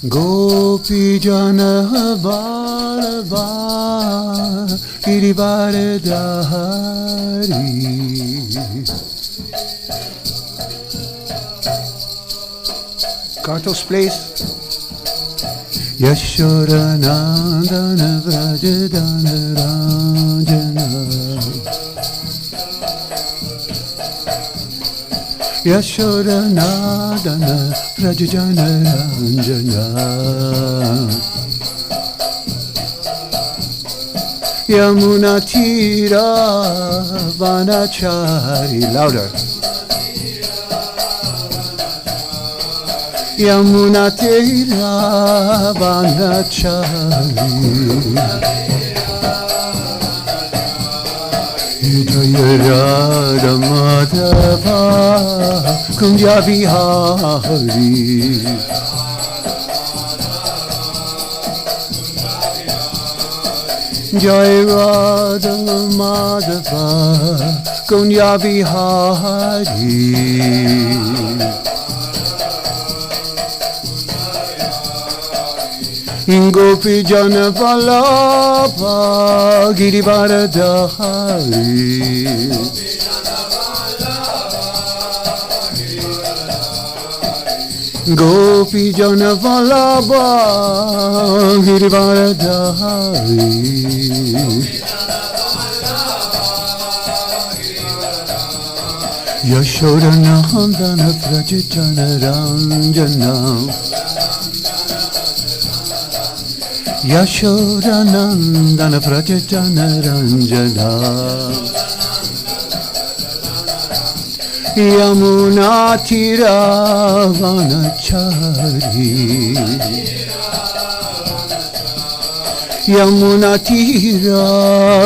Gopi Jana Balaba Girivaradhari. Kartos, please. Yashoda Nandana Vrajadana Ranjana. Yashoda Nandana Vrajadana Ranjana. Yamuna Tira Vanachari. Louder. Yamuna Tira Vanachari. Jaya Radha Madhava Kunja Vihari. Jai Radha Madhava Kunja Vihari. Gopi Jana Vallabha Girivaradhari. Gopi Jana Vallabha Girivaradhari. Yashoda Nandana Vrajadana Ranjana. Yashoda Nandana Vrajadana Ranjana. Yamuna Tira Vanachari. Yamuna Tira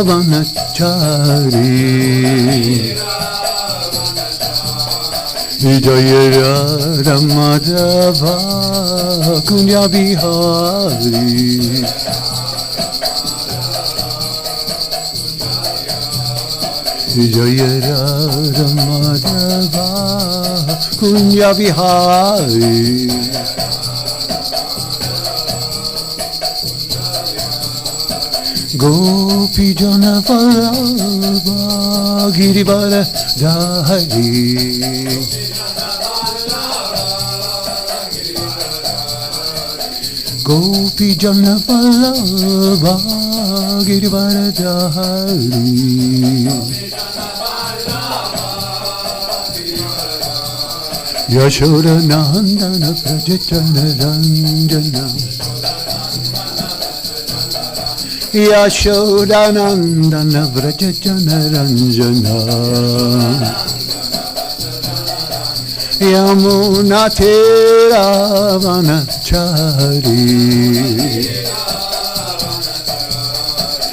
Vanachari. Jaya Radha Madhava Kunja Vihari. Jaya Radha Madhava Kunja Vihari. Gopi Jana Vallabha Girivaradhari. Gopi Jana Vallabha Girivaradhari. Yashoda Nandana Vrajadana Ranjana. Yashoda Nandana Vrajadana Ranjana. Yamuna Tira Vanachari.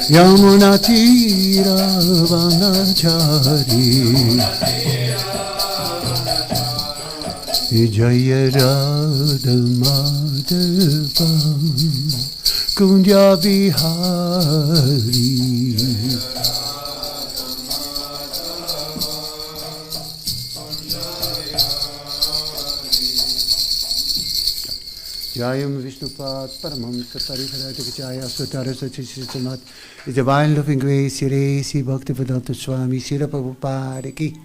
Yamuna Tira Vanachari. Jaya Radha Madhava Kunja Vihari. Jayam Vishnupad Paramhamsa Parividha Jaya Sutara Sachisamat. His Divine Loving Grace, Sri Bhaktivedanta Swami, Srila Prabhupada Ki.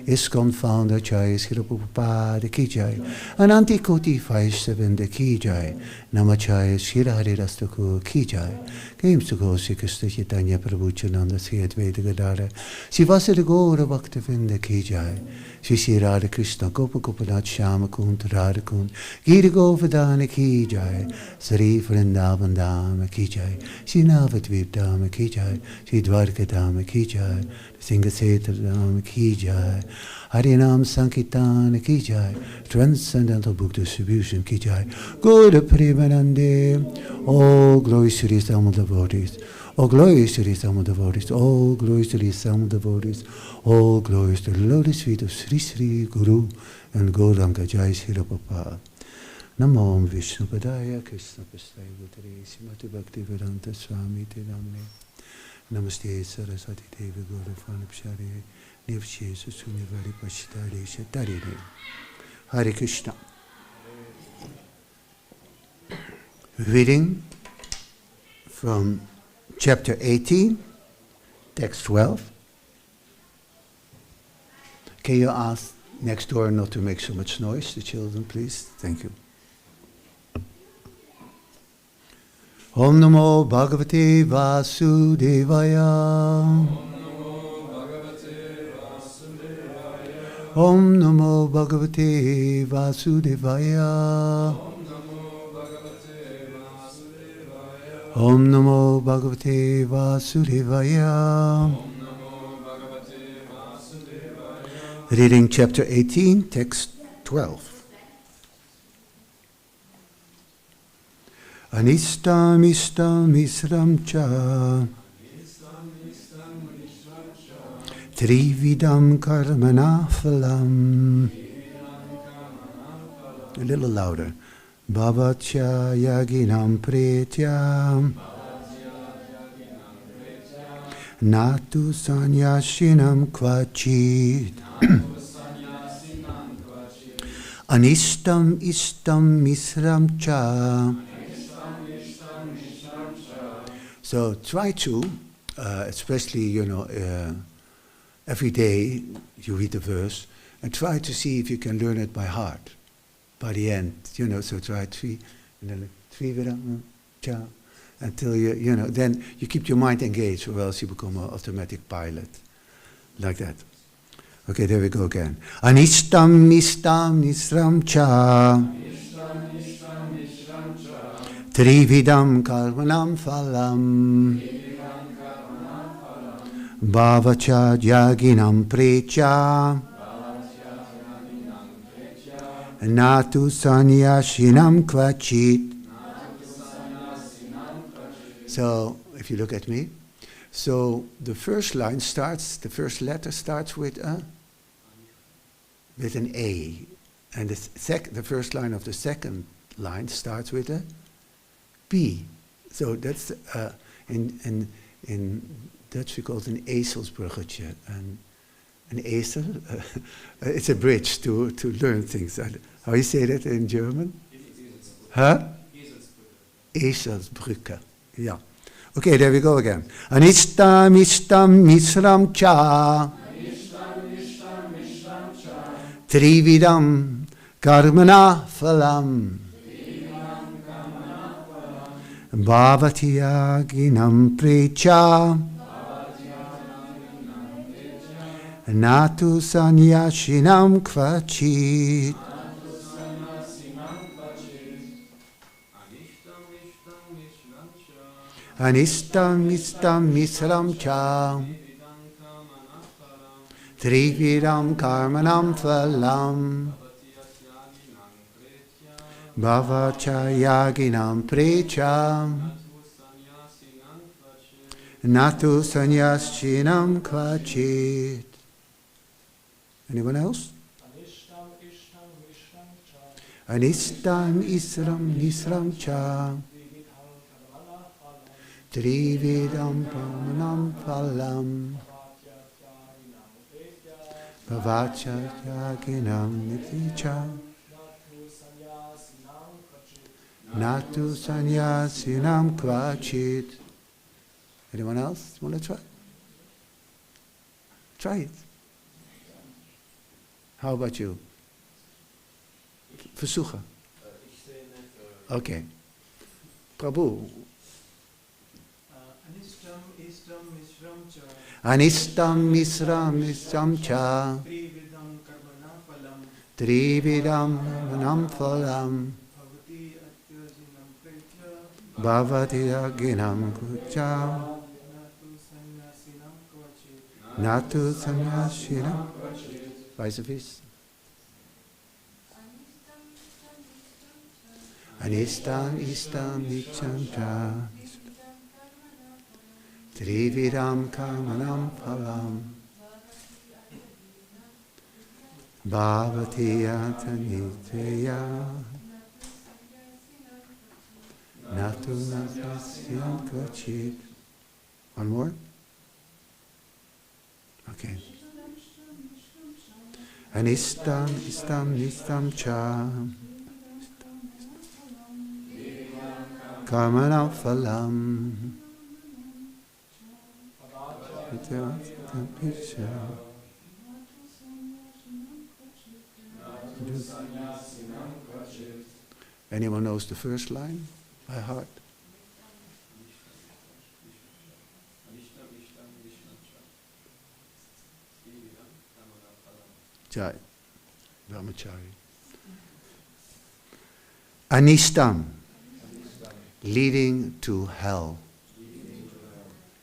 ISKCON Founder Jai, Srila Prabhupada Ki Jai. Ananti Koti Vaishnavanda Ki Jai. Namachaya Srila Hari Rastakur Ki Jai. Game Sukho Sri Krishna Chaitanya Prabhu Chananda Sri Advaita Gadara. Sivasada Gaura Bhaktivedanta Ki Jai. Sri Sri Radha Krishna Gopa Gopinath Shyama Kund Radha Kund. Gita Govardhana Ki Jai. Sri Vrindavan Dhama Ki Jai. Sri Navadvip Dhama Ki Jai. Sri Dwarka Dhama Ki Jai. Singhasetra Dhama Ki Jai. Harinam Sankirtan Ki Jai. Transcendental Book Distribution Ki Jai. Good Premanande. All glory to the Sama devotees. All glories to the Sama devotees. All glories to the Sama devotees. All glories to the lotus feet of Sri Sri Guru and Gauranga Jai Sri Prabhupada. Namo Vishnu Padaya Krishna Prasthaya Bhutare Srimati Bhaktivedanta Swami Te Namne. Namaste Saraswati Devi Gaurapranapshare Nivshe Susunivari Pashitare Shatare. Hare Krishna. Reading from chapter 18, text 12. Can you ask next door not to make so much noise, the children, please? Thank you. Om Namo Bhagavate Vasudevaya. Om Namo Bhagavate Vasudevaya. Om Namo Bhagavate Vasudevaya. Reading chapter 18, text 12. Anistam istam isram cha Trividam karmana phalam. A little louder. Bhavatya yaginam pretyam Natu sanyashinam kvachit. Anistam istam misram cha. So try to, especially, every day you read the verse and try to see if you can learn it by heart. By the end, so try three, and then three cha, until then you keep your mind engaged, or else you become an automatic pilot, like that. Okay, there we go again. Anistam nistam nisram cha. Trividam karmanam phalam. Bhavacha yaginam precha. Natu sanyashinam kvachit. So, if you look at me, so the first letter starts with an A, and the first line of the second line starts with a B. So that's in Dutch we call it an ezelsbruggetje. An ezel, it's a bridge to learn things. How you say that in German? Huh? Ezelsbrücke. Yeah. Okay, there we go again. Anistam istam misram cha. Trividam karmana phalam. Bhavati yaginam precha. Natu sanyashinam kvachit. Anistam istam misram cha. Trividam karmanam phalam. Bhavacha yaginam precha. Natu sanyashinam kvachit. Anyone else? Anistam isram nisram cha. Trividam pamanam phalam. Bhavacha yaginam niticha. Natu sanyasinam kvachit. Anyone else want to try? Try it. How about you? Versuchen. Okay. Prabhu. Anistam misram misram cha. Trividam manam phalam. Bhavati aginam kucha. Natu sanyasinam. Vice versa. Anistam istam nicham cha. Trividam karmanam phalam. Bhavati ataniteya. Natu nasasyam kvachit. One more? Okay. Anistam istam nistam cha. Karmanam phalam. Anyone knows the first line by heart? Jai, Brahmachari. Anistam, leading to hell.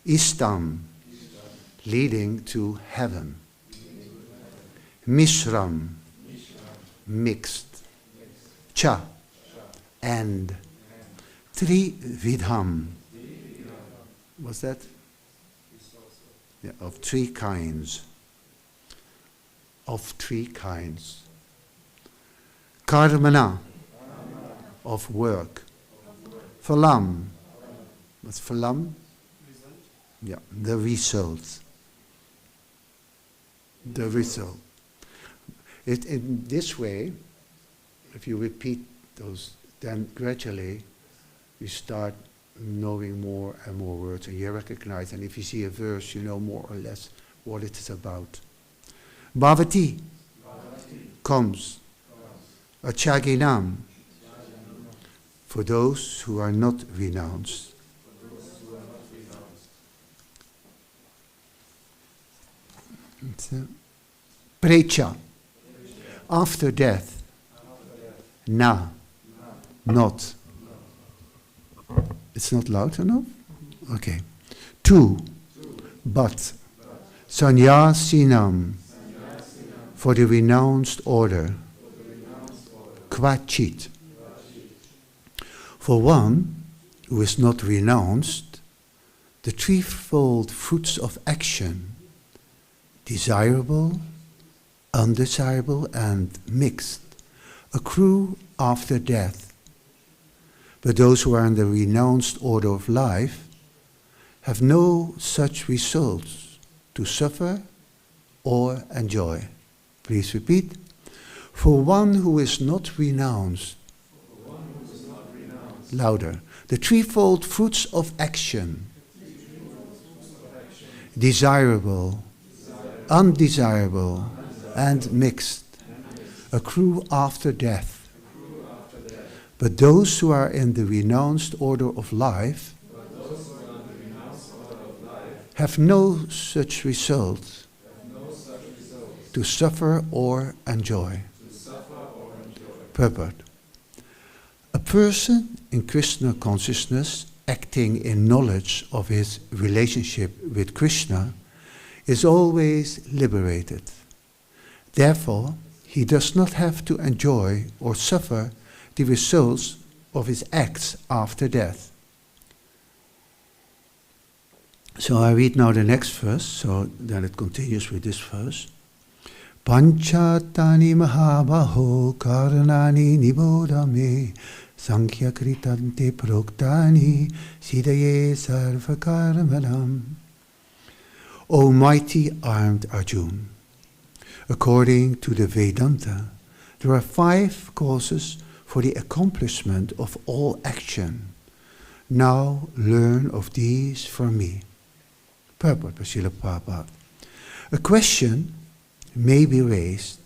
Istam, leading to heaven. Mishram, mixed. Cha, and. Trividham. What's that? Yeah, of three kinds. Of three kinds. Karmana, of work. Phalam. What's phalam? Yeah, the result. The result. In this way, if you repeat those, then gradually you start knowing more and more words, and you recognize, and if you see a verse, you know more or less what it is about. Bhavati comes. Achaginam, for those who are not renounced. Precha, after death. Na, not. It's not loud enough? Okay. Tu, but. Sanyasinam, for the renounced order. Kvachit, for one who is not renounced, the threefold fruits of action, desirable, undesirable, and mixed, accrue after death. But those who are in the renounced order of life have no such results to suffer or enjoy. Please repeat. For one who is not renounced, louder, the threefold fruits of action, desirable, undesirable, and mixed, accrue after death. But those who are in the renounced order of life have no such result to suffer or enjoy. Purport. A person in Krishna consciousness acting in knowledge of his relationship with Krishna is always liberated. Therefore, he does not have to enjoy or suffer the results of his acts after death. So I read now the next verse, so then it continues with this verse. Panchatani mahabaho karanani nibodame sankhya kritante proktani sidaye sarvakarmanam. O mighty armed Arjun, according to the Vedanta, there are 5 causes for the accomplishment of all action. Now learn of these from me. Purport by Srila Prabhupada. A question may be raised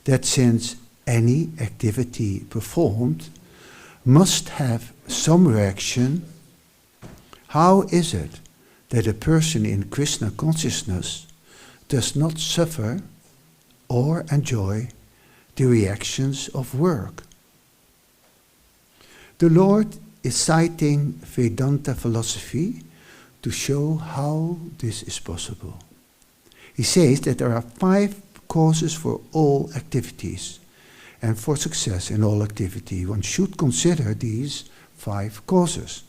that since any activity performed must have some reaction, how is it that a person in Krishna consciousness does not suffer or enjoy the reactions of work? The Lord is citing Vedanta philosophy to show how this is possible. He says that there are 5 causes for all activities, and for success in all activity one should consider these 5 causes.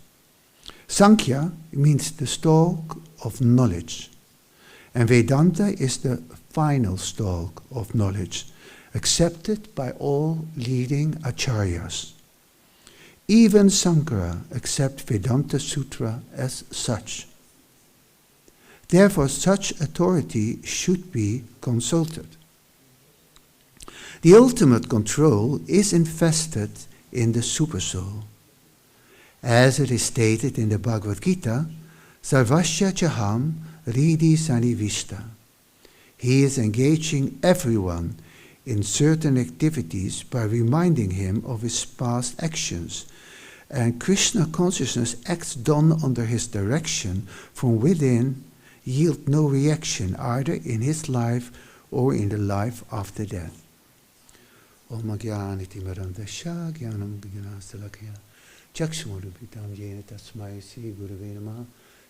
Sankhya means the stalk of knowledge, and Vedanta is the final stalk of knowledge, accepted by all leading acharyas. Even Sankara accepts Vedanta Sutra as such. Therefore, such authority should be consulted. The ultimate control is invested in the Supersoul. As it is stated in the Bhagavad Gita, Sarvasya Chaham Ridi Sanivishta. He is engaging everyone in certain activities by reminding him of his past actions, and Krishna consciousness acts done under his direction from within, yield no reaction either in his life or in the life after death. Om Jnaniti Marandasha Jnanam Gnanasalakya Chakshmarupitam Yena Tasmai Sri Gurave Namaha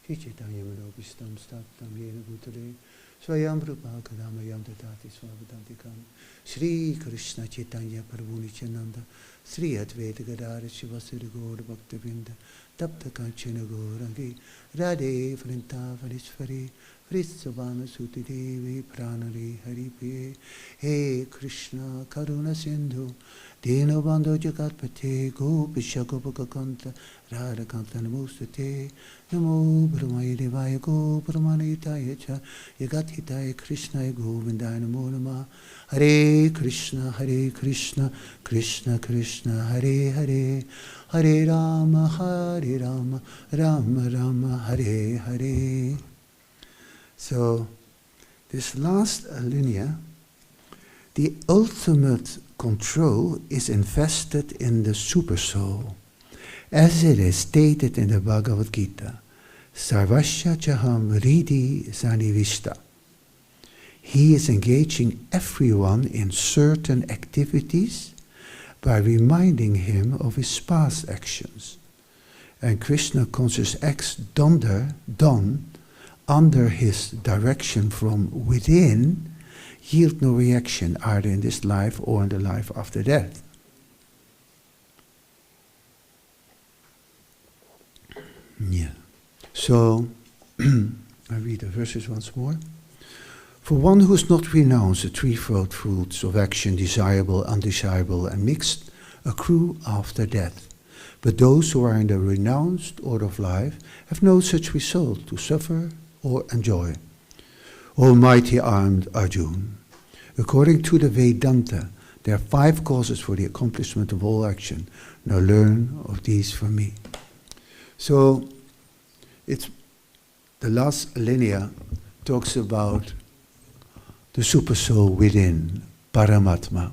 Chaitanya Manopistam Staptam Yena Bhutale Swayam Rupa Kadamayam Tatati Swavadantikam Sri Krishna Chaitanya Prabhu Nityananda Sri Advaita Gadara Shivasiri Gaur Bhaktavinda Tapta Kanchana Gaurangi Radhe Vrinta Vanisvari Vritsavana Suti Devi Pranari Haripe He Krishna Karuna Sindhu Dino Bandho Jagatpate Gopisha Gopakakanta Radha Kanta Namustate Namo Brahmaya Devaya Go Brahmanitaya Cha Yagathitaya Krishna Govindaya Namo Nama Hare Krishna Krishna Krishna Hare Hare Hare Rama Rama Rama Hare Hare. So this last linear, the ultimate control is invested in the supersoul, as it is stated in the Bhagavad Gita, Sarvasya Chaham Ridi Sanivishta. He is engaging everyone in certain activities by reminding him of his past actions. And Krishna conscious acts done under his direction from within, yield no reaction either in this life or in the life after death. Yeah. So, I read the verses once more. For one who has not renounced the threefold fruits of action, desirable, undesirable, and mixed, accrue after death. But those who are in the renounced order of life have no such result to suffer or enjoy. Almighty armed Arjuna, according to the Vedanta, there are 5 causes for the accomplishment of all action. Now learn of these from me. So, it's the last linear talks about the supersoul within, Paramatma.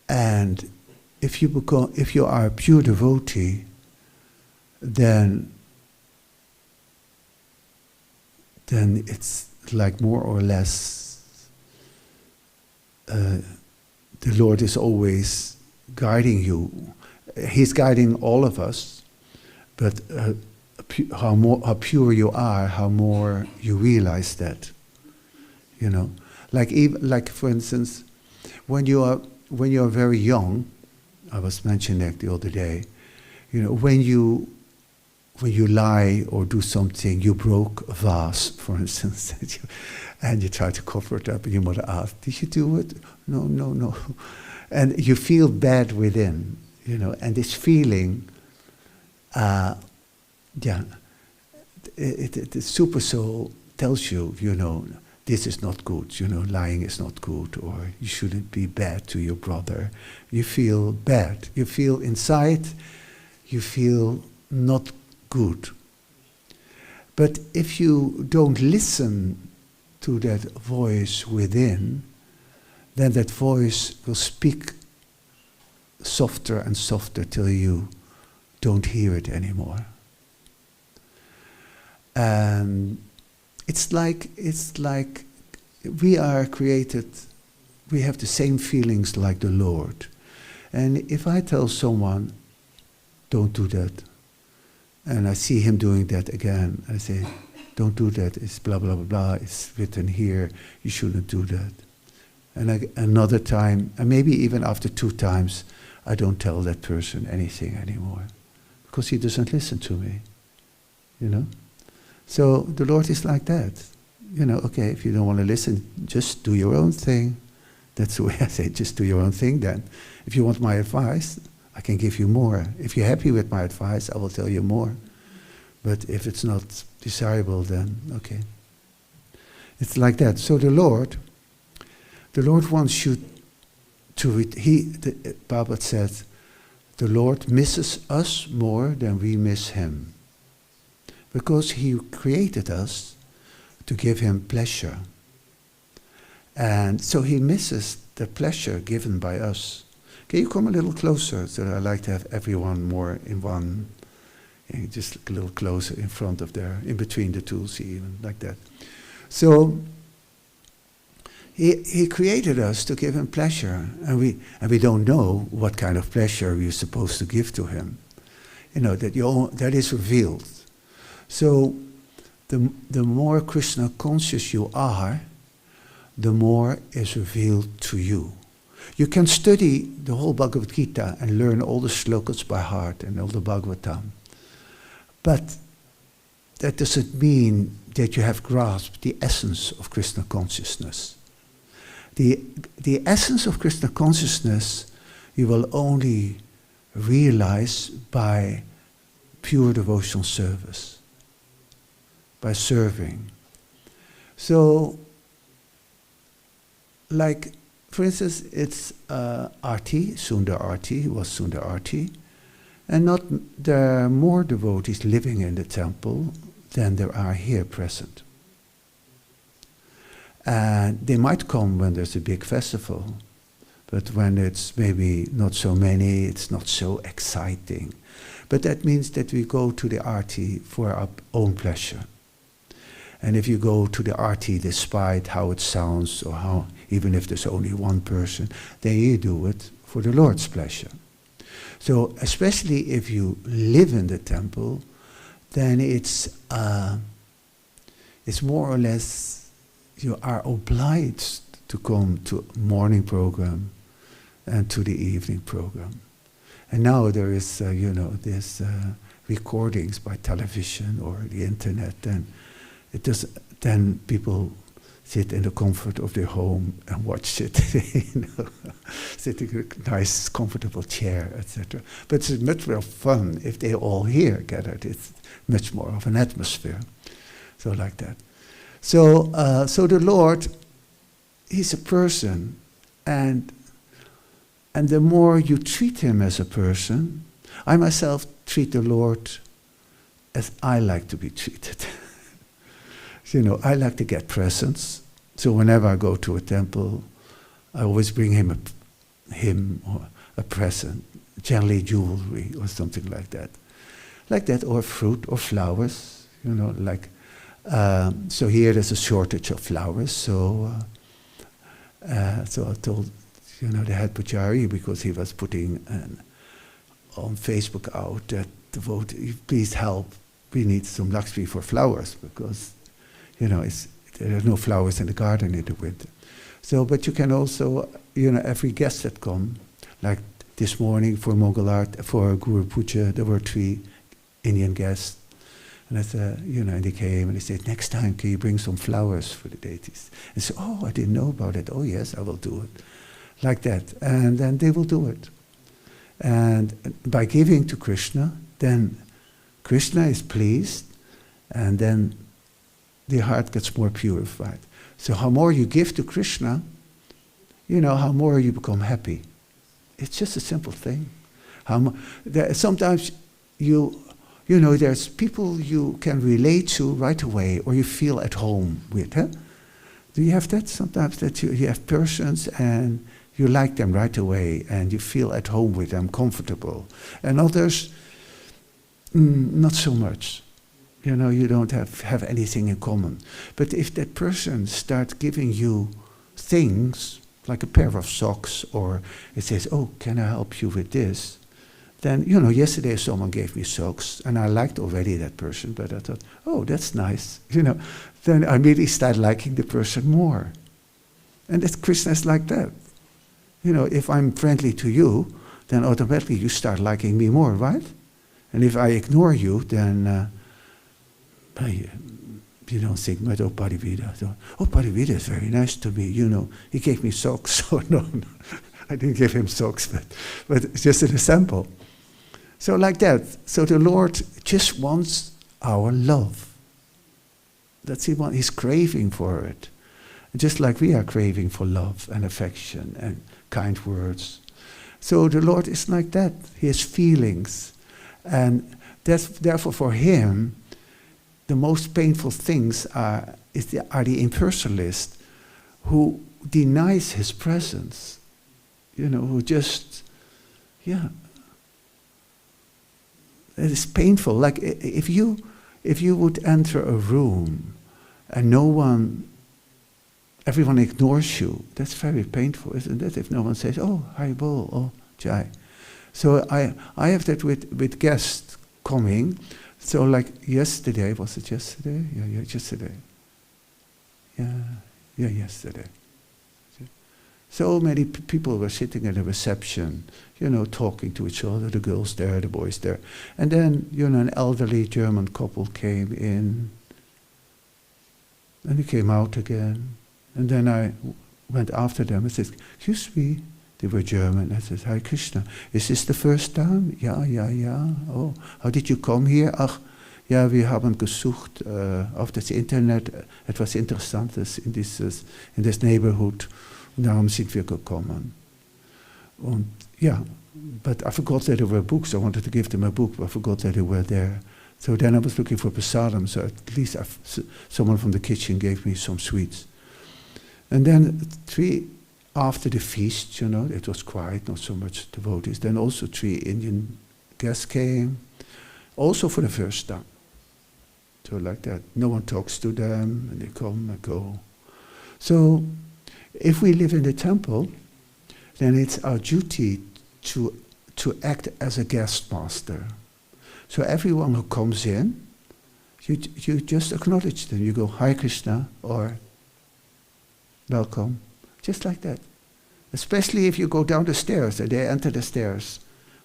And if you are a pure devotee, then it's like more or less the Lord is always guiding you. He's guiding all of us, but how pure you are, how more you realize that. You know, like for instance, when you are very young, I was mentioning that the other day. You know, when you lie or do something, you broke a vase, for instance, and you try to cover it up, and your mother asks, "Did you do it?" No. And you feel bad within, you know, and this feeling, the super soul tells you, you know, this is not good, you know, lying is not good, or you shouldn't be bad to your brother. You feel bad. You feel inside, you feel not good. But if you don't listen to that voice within, then that voice will speak softer and softer till you don't hear it anymore. And it's like we are created, we have the same feelings like the Lord. And if I tell someone, don't do that, and I see him doing that again, I say, don't do that, it's blah, blah, blah, blah, it's written here, you shouldn't do that. And another time, and maybe even after 2 times, I don't tell that person anything anymore, because he doesn't listen to me, you know? So the Lord is like that. You know, okay, if you don't want to listen, just do your own thing. That's the way I say, just do your own thing then. If you want my advice, I can give you more. If you're happy with my advice, I will tell you more. But if it's not desirable, then okay. It's like that. So the Lord wants you to, Prabhupada said, the Lord misses us more than we miss him. Because he created us to give him pleasure. And so he misses the pleasure given by us. Can you come a little closer? So I like to have everyone more in one, just a little closer in front of there, in between the tools even, like that. So he created us to give him pleasure, and we don't know what kind of pleasure we're supposed to give to him. That is revealed. So the more Krishna conscious you are, the more is revealed to you. You can study the whole Bhagavad Gita and learn all the slokas by heart and all the Bhagavatam. But that doesn't mean that you have grasped the essence of Krishna consciousness. The essence of Krishna consciousness you will only realize by pure devotional service, by serving. So, like, for instance, it's Arti, Sundar Arti, was Sundar Arti, and there are more devotees living in the temple than there are here present. And they might come when there's a big festival, but when it's maybe not so many, it's not so exciting. But that means that we go to the Arti for our own pleasure. And if you go to the Arti despite how it sounds or how, even if there's only one person, then you do it for the Lord's pleasure. So especially if you live in the temple, then it's more or less you are obliged to come to a morning program and to the evening program. And now there is, there's recordings by television or the internet, and then people sit in the comfort of their home and watch it, sitting in a nice, comfortable chair, etc. But it's much more fun if they all here gathered. It's much more of an atmosphere. So like that. So the Lord, he's a person, and the more you treat him as a person, I myself treat the Lord as I like to be treated. I like to get presents. So whenever I go to a temple, I always bring him or a present, generally jewelry or something like that. Like that, or fruit or flowers, so here there's a shortage of flowers, so I told, the head Pujari, because he was putting on Facebook out that devotee, please help, we need some Lakshmi for flowers, because there are no flowers in the garden in the winter. So, but you can also, every guest that come, like this morning for Mongol Art, for Guru Puja, there were 3 Indian guests. And I said, and they came and they said, next time can you bring some flowers for the deities? And I said, oh, I didn't know about it. Oh yes, I will do it. Like that. And then they will do it. And by giving to Krishna, then Krishna is pleased, and then the heart gets more purified. So how more you give to Krishna, how more you become happy. It's just a simple thing. Sometimes there's people you can relate to right away, or you feel at home with. Huh? Do you have that? Sometimes that you have persons and you like them right away, and you feel at home with them, comfortable. And others, not so much. You don't have anything in common. But if that person starts giving you things, like a pair of socks, or it says, oh, can I help you with this? Then, yesterday someone gave me socks, and I liked already that person, but I thought, oh, that's nice. Then I immediately start liking the person more. And that Krishna is like that. If I'm friendly to you, then automatically you start liking me more, right? And if I ignore you, then you don't think, but oh, Parividha. So, oh, Parividha is very nice to me, he gave me socks. So no, I didn't give him socks, but it's just an example. So like that. So the Lord just wants our love. That's he's craving for it. Just like we are craving for love and affection and kind words. So the Lord is like that. He has feelings. And therefore for him, the most painful things are the impersonalist who denies his presence. Who just, it is painful. Like if you would enter a room and everyone ignores you, that's very painful, isn't it? If no one says, oh, Haribol, oh, Jai. So I have that with guests coming. So like yesterday, was it yesterday? Yeah, yesterday. Yeah, yesterday. So many people were sitting at a reception, talking to each other, the girls there, the boys there. And then, an elderly German couple came in, and he came out again. And then I went after them and said, excuse me, they were German. I said, Hare Krishna, is this the first time? Ja. Oh, how did you come here? Ach, ja, wir haben gesucht auf das Internet etwas Interessantes in this neighborhood. Und darum sind wir gekommen. Und but I forgot that there were books. I wanted to give them a book, but I forgot that they were there. So then I was looking for prasadam, so at least someone from the kitchen gave me some sweets. And then 3 after the feast, it was quiet, not so much devotees. Then also 3 Indian guests came, also for the first time. So like that, no one talks to them, and they come and go. So if we live in the temple, then it's our duty to act as a guest master. So everyone who comes in, you just acknowledge them. You go, Hare Krishna, or welcome, just like that. Especially if you go down the stairs and they enter the stairs.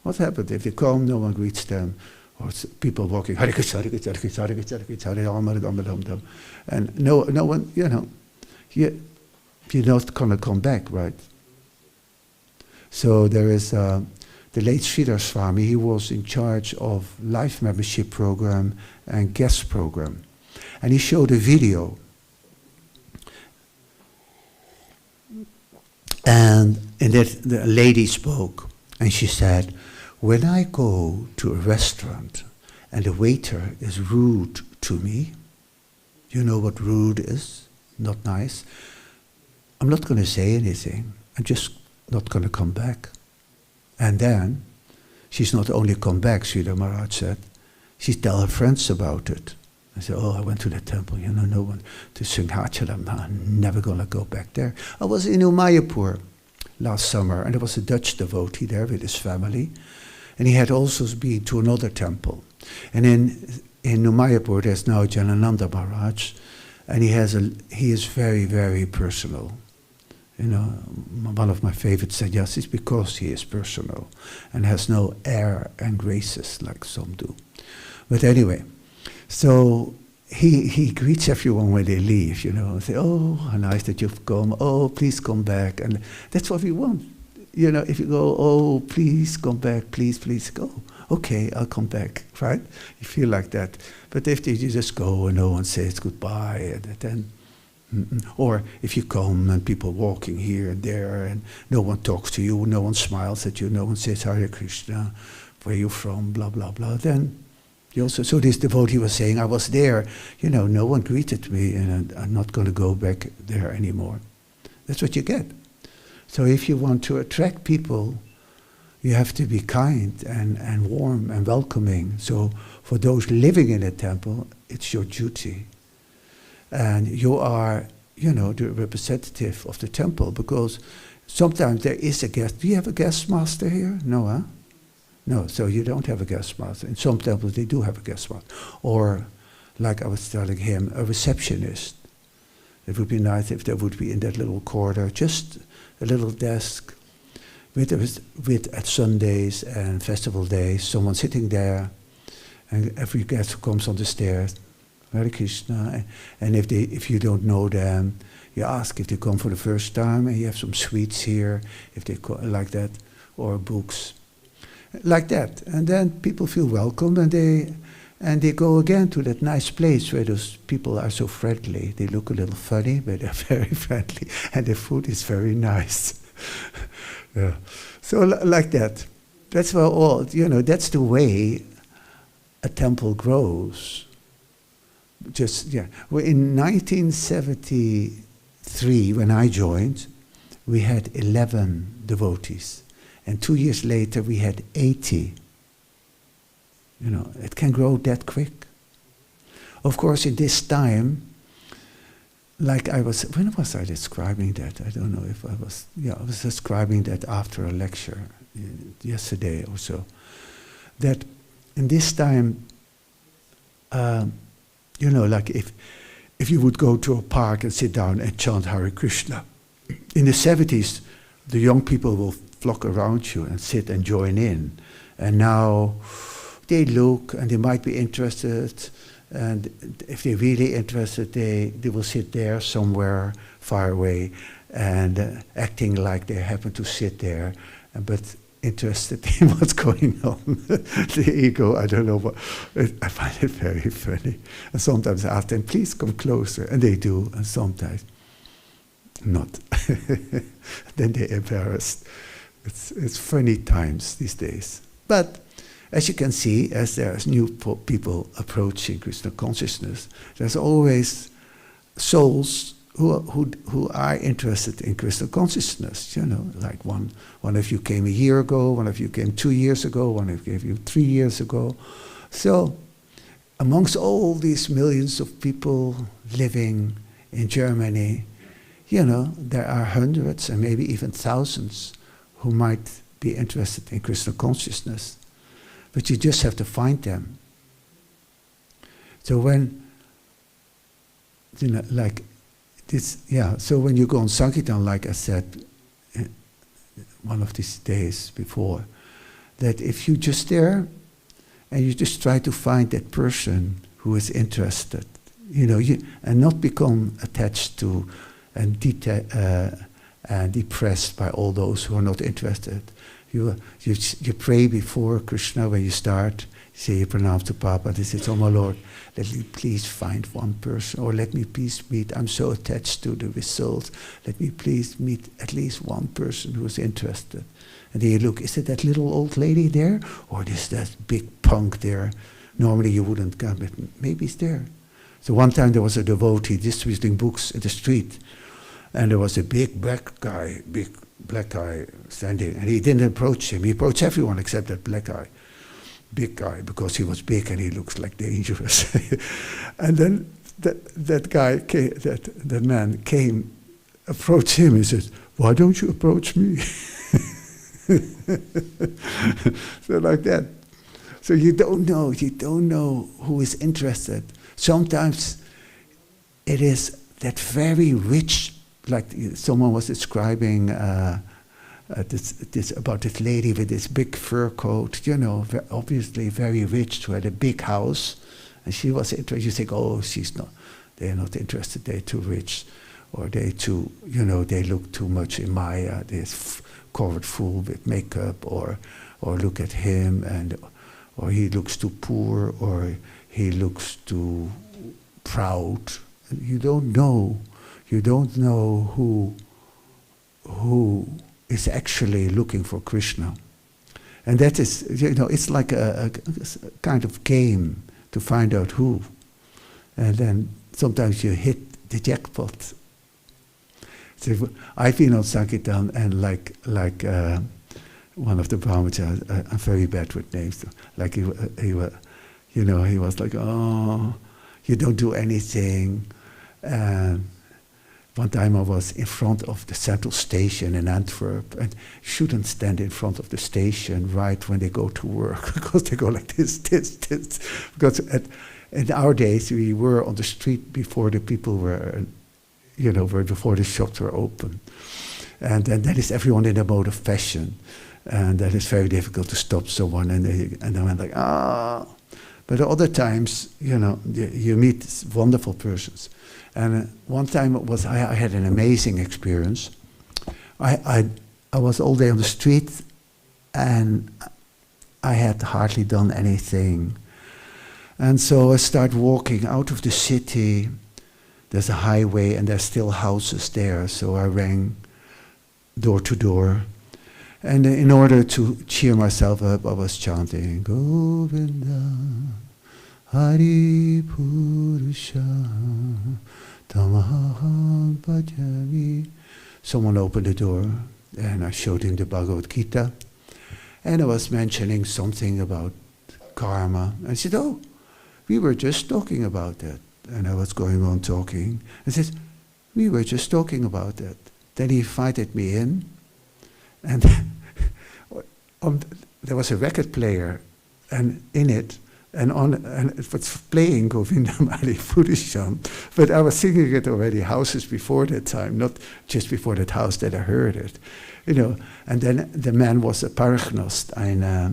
What happens if they come, no one greets them? Or people walking, Hare Krishna, Hare Krishna, Hare Krishna, Hare Krishna, Hare Krishna, Hare Rama, and no one, you're not going to come back, right? So there is the late Sridhar Swami. He was in charge of life membership program and guest program. And he showed a video. And in that the lady spoke, and she said, when I go to a restaurant and the waiter is rude to me, you know what rude is? Not nice. I'm not going to say anything. I'm just not going to come back. And then, she's not only come back, Sridhar Maharaj said, she tell her friends about it. I said, I went to the temple, no one to sing Hachalam. I'm never going to go back there. I was in Umayapur last summer, and there was a Dutch devotee there with his family. And he had also been to another temple. And in Umayapur, there's now Janananda Maharaj, and he is very, very personal. One of my favorite sannyasis because he is personal and has no air and graces like some do. But anyway, so he greets everyone when they leave, and say, oh, how nice that you've come. Oh, please come back. And that's what we want. If you go, oh, please come back, please go. Okay, I'll come back, right? You feel like that. But if you just go and no one says goodbye, and then, or if you come and people walking here and there and no one talks to you, no one smiles at you, no one says Hare Krishna, where you from, blah, blah, blah, then you also, so this devotee was saying, I was there, no one greeted me and I'm not going to go back there anymore. That's what you get. So if you want to attract people, you have to be kind and warm and welcoming. So for those living in a temple, it's your duty. And you are, the representative of the temple, because sometimes there is a guest. Do you have a guest master here? No, huh? No, so you don't have a guest master. In some temples they do have a guest master. Or, like I was telling him, a receptionist. It would be nice if there would be in that little corner just a little desk with at Sundays and festival days, someone sitting there, and every guest who comes on the stairs, Hare Krishna, and if you don't know them, you ask if they come for the first time, and you have some sweets here, if they like that, or books, like that, and then people feel welcome, and they go again to that nice place where those people are so friendly. They look a little funny, but they're very friendly, and the food is very nice. Yeah. So like that. That's why that's the way a temple grows. Well, in 1973, when I joined, we had 11 devotees. And 2 years later, we had 80. It can grow that quick. Of course, in this time, when was I describing that? I don't know if I was describing that after a lecture yesterday or so. That in this time, like if you would go to a park and sit down and chant Hare Krishna, in the 70s, the young people will flock around you and sit and join in. And now they look and they might be interested. And if they're really interested, they will sit there somewhere far away and acting like they happen to sit there, but interested in what's going on. The ego, I don't know what. I find it very funny. And sometimes I ask them, please come closer. And they do, and sometimes not. Then they're embarrassed. It's funny times these days. But as you can see, as there's new people approaching Krishna consciousness, there's always souls who are interested in Krishna consciousness. Like one of you came a year ago, one of you came 2 years ago, one of you 3 years ago. So, amongst all these millions of people living in Germany, there are hundreds and maybe even thousands who might be interested in Krishna consciousness. But you just have to find them. So when, like this, so when you go on Sankirtan, like I said one of these days before, that if you just there and you just try to find that person who is interested, and not become attached to and depressed by all those who are not interested. You pray before Krishna when you start. You say pranam to Papa. This is, oh my Lord, let me please find one person, or let me please meet. I'm so attached to the results. Let me please meet at least one person who is interested. And then you look, is it that little old lady there, or is that big punk there? Normally you wouldn't come, but maybe it's there. So one time there was a devotee distributing books in the street, and there was a big black guy standing, and he didn't approach him. He approached everyone except that black guy, big guy, because he was big and he looks like dangerous. And then that guy, that man came, approached him. He said, "Why don't you approach me?" So like that. So you don't know who is interested. Sometimes it is that very rich. Like someone was describing this about this lady with this big fur coat, obviously very rich, who had a big house, and she was interested. You think, oh, they're not interested, they're too rich, or they look too much in Maya, they're covered full with makeup, or look at him, or he looks too poor, or he looks too proud. You don't know who is actually looking for Krishna. And that is, it's like a kind of game to find out who. And then sometimes you hit the jackpot. So I've been on Sankirtan, and like one of the Brahmacharis, I'm very bad with names, like he was like, oh, you don't do anything. One time I was in front of the central station in Antwerp, and you shouldn't stand in front of the station right when they go to work, because they go like this. Because in our days, we were on the street before the people were, before the shops were open. And then that is everyone in a mode of fashion. And that is very difficult to stop someone, and they went like, ah. But other times, you meet wonderful persons. And one time I had an amazing experience. I was all day on the street, and I had hardly done anything. And so I start walking out of the city. There's a highway, and there's still houses there. So I rang door to door, And in order to cheer myself up, I was chanting Govinda Hari Purusha Tamaham Bhajami. Someone opened the door and I showed him the Bhagavad Gita. And I was mentioning something about karma. I said, oh, we were just talking about that. And I was going on talking. I said, we were just talking about that. Then he invited me in. And there was a record player and in it. And it was playing Govinda Mali Purusha. But I was singing it already houses before that time, not just before that house that I heard it. You know, and then the man was a paragnost, how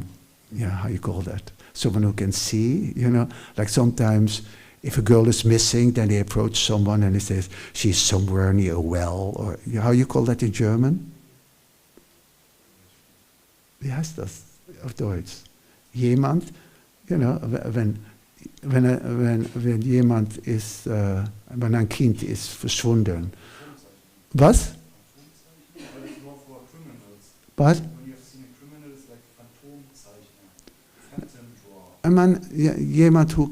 you call that? Someone who can see, you know. Like sometimes if a girl is missing, then they approach someone and they say, she's somewhere near a well, or how you call that in German? Wie heißt das auf Deutsch? Jemand, you know, wenn jemand ist, wenn ein Kind ist verschwunden. Was? But a man, jemand who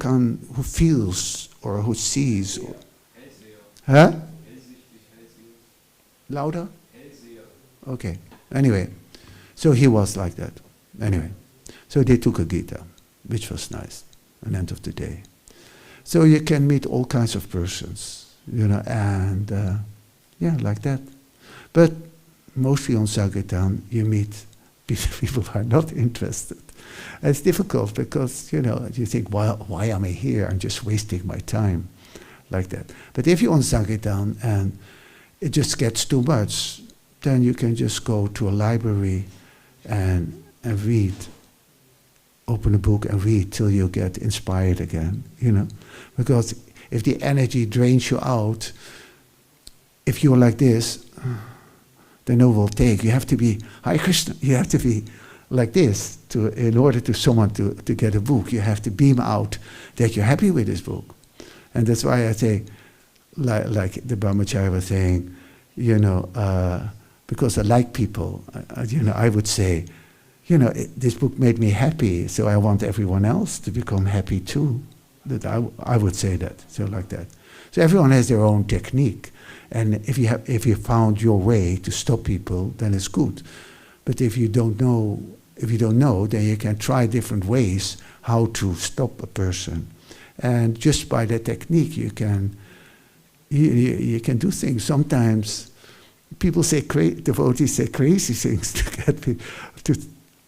feels or who sees. Huh? Louder? Okay. Anyway, so he was like that. Anyway, so they took a Gita, which was nice. An end of the day. So you can meet all kinds of persons, you know, and like that. But mostly on Sankirtan, you meet people who are not interested. And it's difficult because, you know, you think, why am I here? I'm just wasting my time, like that. But if you're on Sankirtan and it just gets too much, then you can just go to a library and read. Open a book and read till you get inspired again, you know. Because if the energy drains you out, if you're like this, then no will take. You have to be Hare Krishna. You have to be like this in order to someone to get a book. You have to beam out that you're happy with this book, and that's why I say, like the Brahmachari was saying, you know, because I like people. You know, I would say, you know, this book made me happy, so I want everyone else to become happy too. That I would say that, so like that. So everyone has their own technique. And if you found your way to stop people, then it's good. But if you don't know, then you can try different ways how to stop a person. And just by that technique, you can do things. Sometimes people say devotees say crazy things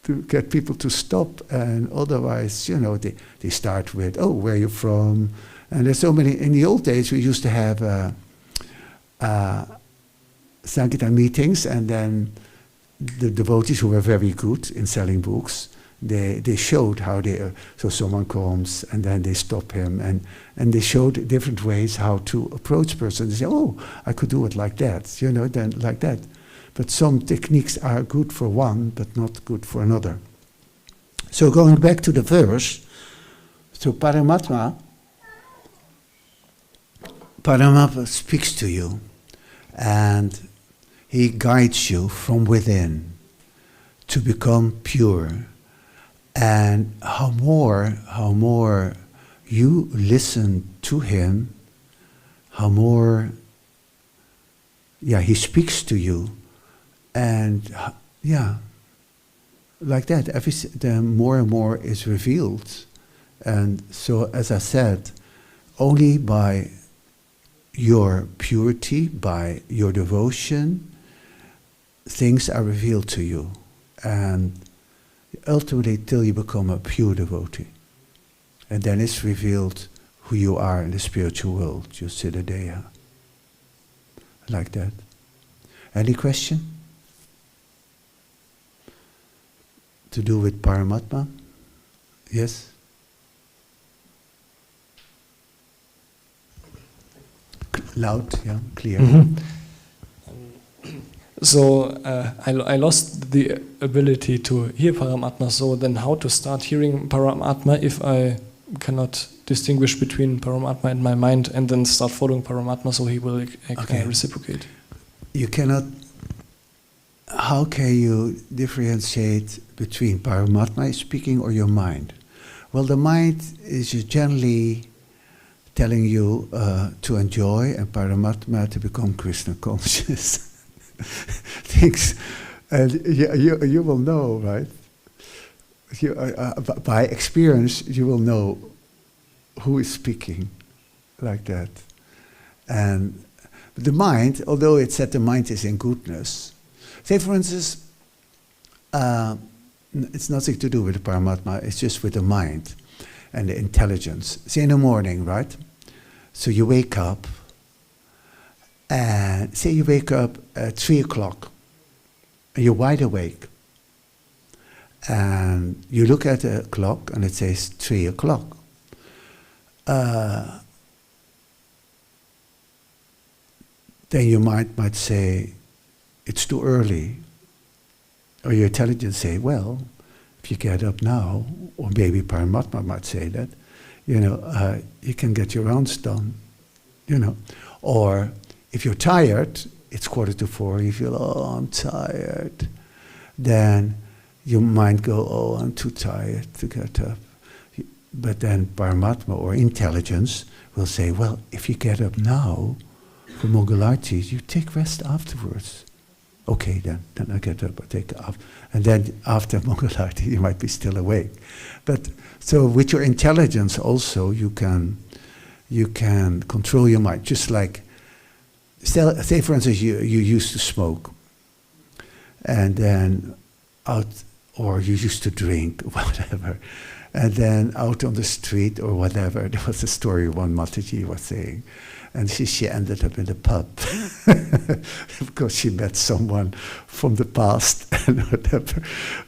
to get people to stop, and otherwise, you know, they start with, oh, where are you from? And there's so many. In the old days, we used to have Sankirtan meetings, and then the devotees who were very good in selling books, they showed how so someone comes and then they stop him, and they showed different ways how to approach person. They say, oh, I could do it like that, you know, then like that. But some techniques are good for one, but not good for another. So going back to the verse, so Paramatma speaks to you, and he guides you from within to become pure. And how more you listen to him, how more, he speaks to you, and like that. The more and more is revealed, and so as I said, only by your purity, by your devotion, things are revealed to you, and ultimately till you become a pure devotee. And then it's revealed who you are in the spiritual world, your Siddhadeha. Like that. Any question? To do with Paramatma? Yes? Loud, clear. Mm-hmm. So I lost the ability to hear Paramatma, so then how to start hearing Paramatma if I cannot distinguish between Paramatma and my mind, and then start following Paramatma so he will reciprocate? You cannot, how can you differentiate between Paramatma speaking or your mind? Well, the mind is generally telling you to enjoy, and Paramatma to become Krishna conscious. Things, and you will know, right? By experience, you will know who is speaking like that. And the mind, although it said the mind is in goodness, say for instance, it's nothing to do with the Paramatma, it's just with the mind and the intelligence. Say in the morning, right? So you wake up, and say you wake up at 3 o'clock, and you're wide awake. And you look at the clock, and it says 3 o'clock. Then your mind might say, it's too early. Or your intelligence say, well, if you get up now, or maybe Paramatma might say that, you can get your rounds done, Or if you're tired, it's 3:45, you feel, oh, I'm tired. Then your mind go, oh, I'm too tired to get up. But then Paramatma or intelligence will say, well, if you get up now for Mangalarti, you take rest afterwards. Okay, then I get up, I take off. And then after Mangalarti, you might be still awake. But so with your intelligence also, you can control your mind. Just like, say for instance, you used to smoke, and then or you used to drink, whatever, and then out on the street or whatever, there was a story one Mataji was saying, and she ended up in the pub because she met someone from the past and whatever,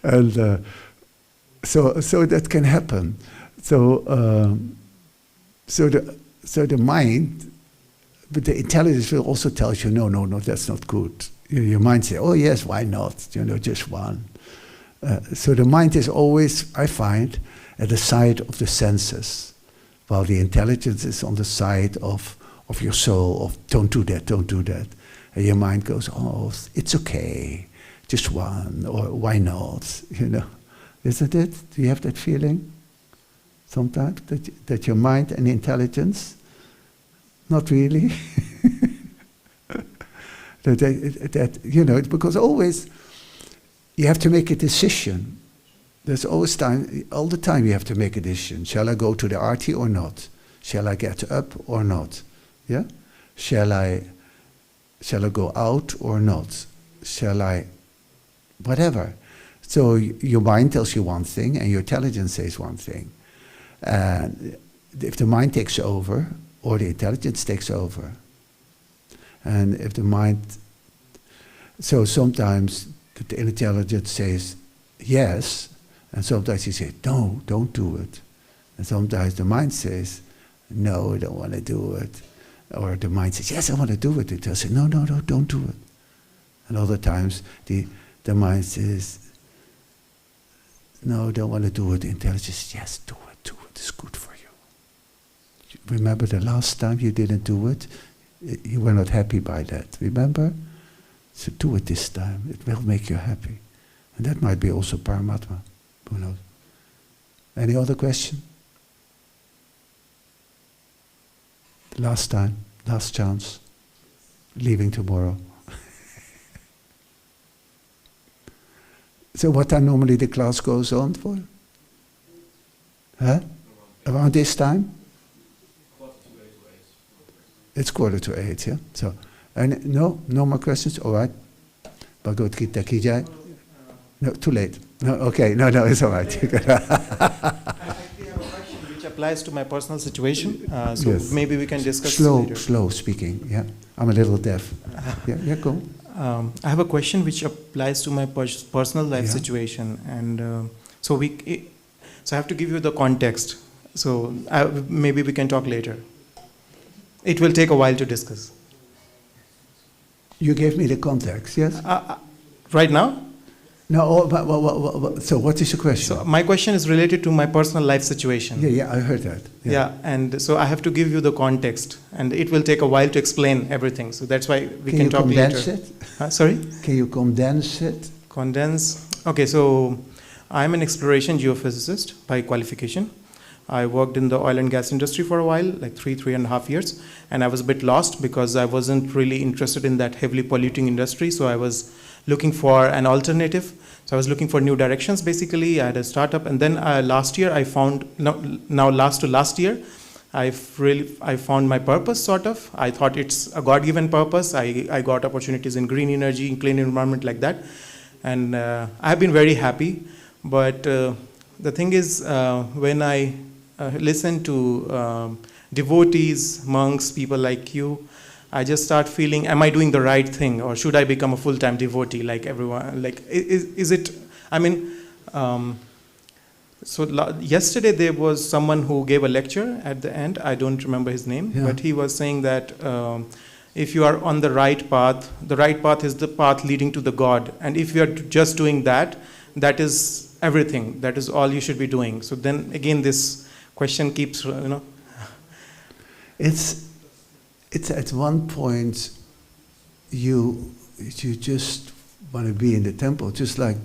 and so that can happen. So the mind, but the intelligence will also tell you, no, that's not good. Your mind says, oh yes, why not? Just one. So the mind is always, I find, at the side of the senses, while the intelligence is on the side of your soul, of don't do that. And your mind goes, oh, it's okay, just one, or why not? Isn't it? Do you have that feeling sometimes, that your mind and intelligence, not really? Because always you have to make a decision. There's always all the time you have to make a decision. Shall I go to the arti or not? Shall I get up or not? Yeah? Shall I go out or not? Shall I, whatever. So your mind tells you one thing and your intelligence says one thing. And if the mind takes over, or the intelligence takes over. And if the mind, so sometimes the intelligence says yes, and sometimes you say, no, don't do it. And sometimes the mind says, no, I don't want to do it. Or the mind says, yes, I want to do it. It tells you, no, don't do it. And other times the mind says, no, I don't want to do it. The intelligence says, yes, do it. It's good for you. Remember the last time you didn't do it? You were not happy by that. Remember? So do it this time. It will make you happy. And that might be also Paramatma. Who knows? Any other question? Last time, last chance. Leaving tomorrow. So what time normally the class goes on for? Huh? Around this time? It's 7:45, yeah? So, and no more questions? All right. Bhagavad Gita ki jai. No, too late. No, okay, no, it's all right. I actually have a question which applies to my personal situation. So yes. Maybe we can discuss later. Slow speaking, yeah. I'm a little deaf. Yeah, go. I have a question which applies to my personal life situation, and so I have to give you the context. So maybe we can talk later. It will take a while to discuss. You gave me the context, yes? Right now? No, so what is your question? So my question is related to my personal life situation. Yeah, I heard that. Yeah, and so I have to give you the context, and it will take a while to explain everything. So that's why we can talk later. Can you condense it? Sorry? Can you condense it? Condense. Okay, so I'm an exploration geophysicist by qualification. I worked in the oil and gas industry for a while, like 3.5 years, and I was a bit lost because I wasn't really interested in that heavily polluting industry, so I was looking for an alternative. So I was looking for new directions, basically. I had a startup, and then last year I found, last year, I found my purpose, sort of. I thought it's a God-given purpose. I got opportunities in green energy, in clean environment, like that. And I've been very happy. But the thing is, when I listen to devotees, monks, people like you, I just start feeling, am I doing the right thing, or should I become a full-time devotee like everyone? Like, is it? I mean, yesterday there was someone who gave a lecture at the end. I don't remember his name, but he was saying that if you are on the right path is the path leading to the God, and if you are just doing that, that is everything. That is all you should be doing. So then again, this question keeps, It's at one point you just want to be in the temple, just like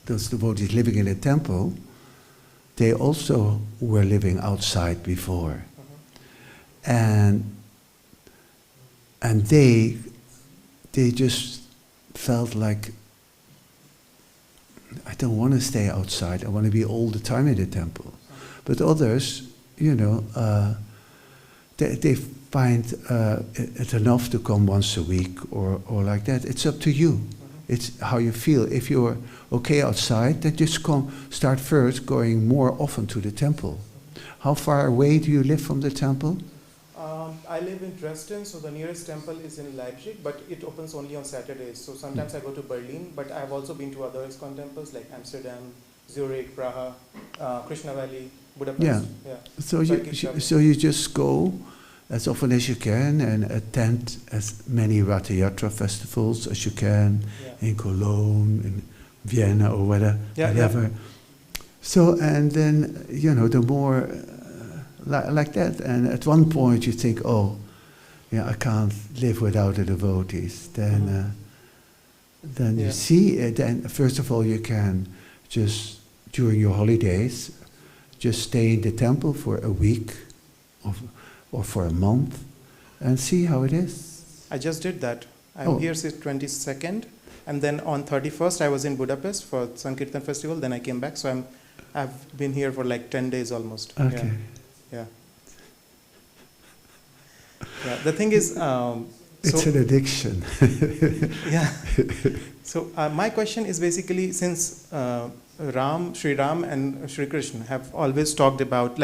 those devotees living in the temple. They also were living outside before, and they just felt like, I don't want to stay outside. I want to be all the time in the temple. But others, they find it enough to come once a week or like that. It's up to you. It's how you feel. If you're okay outside, then just start first going more often to the temple. How far away do you live from the temple? I live in Dresden, so the nearest temple is in Leipzig, but it opens only on Saturdays. So sometimes I go to Berlin, but I've also been to other ISKCON temples like Amsterdam, Zurich, Praha, Krishna Valley, Budapest. Yeah. So you just go as often as you can and attend as many Ratha Yatra festivals as you can in Cologne, in Vienna or whatever. Yeah. So, and then, the more like that. And at one point you think, I can't live without the devotees. Then you see it. Then first of all, you can just, during your holidays, just stay in the temple for a week or for a month and see how it is. I just did that. I'm here since 22nd, and then on 31st I was in Budapest for Sankirtan festival. Then I came back, so I've been here for like 10 days almost. Okay. Yeah. The thing is, it's an addiction. Yeah. So my question is basically, since Sri Ram and Sri Krishna have always talked about,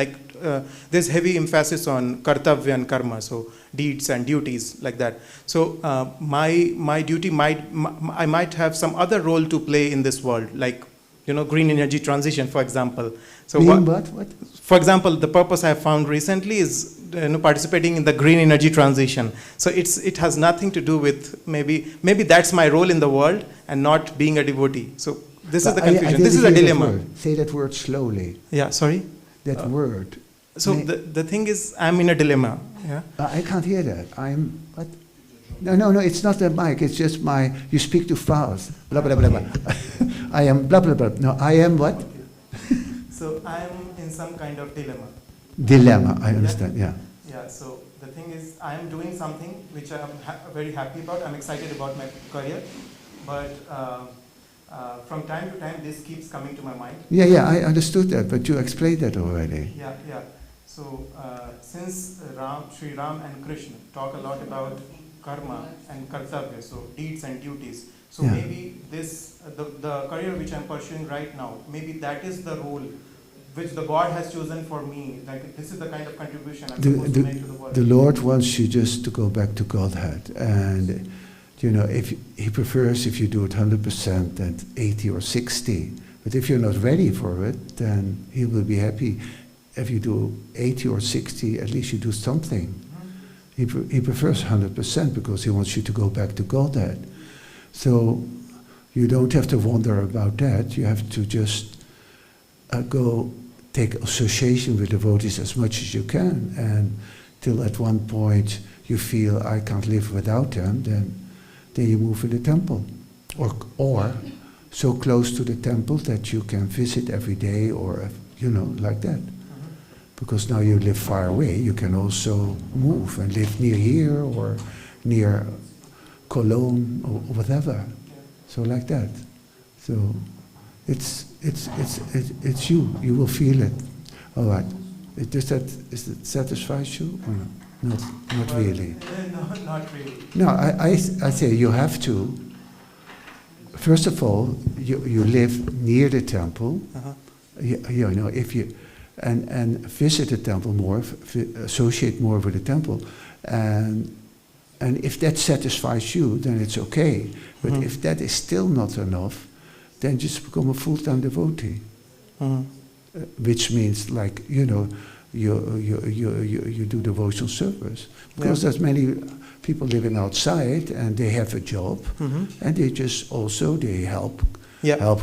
there's heavy emphasis on kartavya and karma, so deeds and duties, like that. So my duty I might have some other role to play in this world, like, green energy transition, for example. So what? For example, the purpose I have found recently is participating in the green energy transition. So it has nothing to do with maybe that's my role in the world and not being a devotee. So this is the confusion. This is a dilemma. Say that word slowly. Yeah, sorry? That word. So the thing is, I'm in a dilemma. Yeah. I can't hear that. What? No, it's not the mic. It's just you speak too fast. Blah, blah, blah, blah. I am blah, blah, blah. No, I am what? So I'm in some kind of dilemma. Dilemma, I understand, yeah. Yeah, so the thing is, I am doing something which I am very happy about. I'm excited about my career. But from time to time, this keeps coming to my mind. Yeah, I understood that, but you explained that already. Yeah. So since Sri Ram and Krishna talk a lot about karma and kartavya, so deeds and duties. So maybe the career which I'm pursuing right now, maybe that is the role which the God has chosen for me. Like, this is the kind of contribution I'm supposed to make to the world. The Lord wants you just to go back to Godhead. And, if He prefers if you do it 100% than 80 or 60. But if you're not ready for it, then He will be happy. If you do 80 or 60, at least you do something. He prefers 100% because He wants you to go back to Godhead. So, you don't have to wonder about that. You have to just go take association with devotees as much as you can, and till at one point you feel I can't live without them, then you move to the temple, or so close to the temple that you can visit every day, or like that. Because now you live far away, you can also move and live near here or near Cologne or whatever. So like that. So it's you. You will feel it. All right. Does it satisfies you or not? Not really. No, not really. No, I say you have to. First of all, you live near the temple. If you and visit the temple more, associate more with the temple, and if that satisfies you, then it's okay. But if that is still not enough, then just become a full-time devotee. Which means, like, you do devotional service, because there's many people living outside and they have a job, and they just also help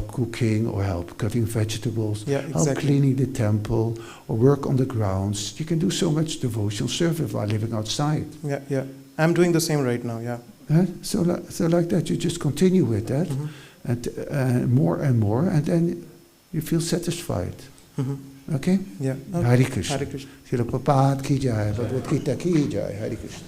cooking or help cutting vegetables, help cleaning the temple or work on the grounds. You can do so much devotional service while living outside. Yeah. I'm doing the same right now. Yeah. So like that, you just continue with that, and more, and then you feel satisfied. Okay? Yeah. Hare Krishna. Hare Krishna. Srila Prabhupada ki jai, Bhagavad Gita ki jai, Hare Krishna.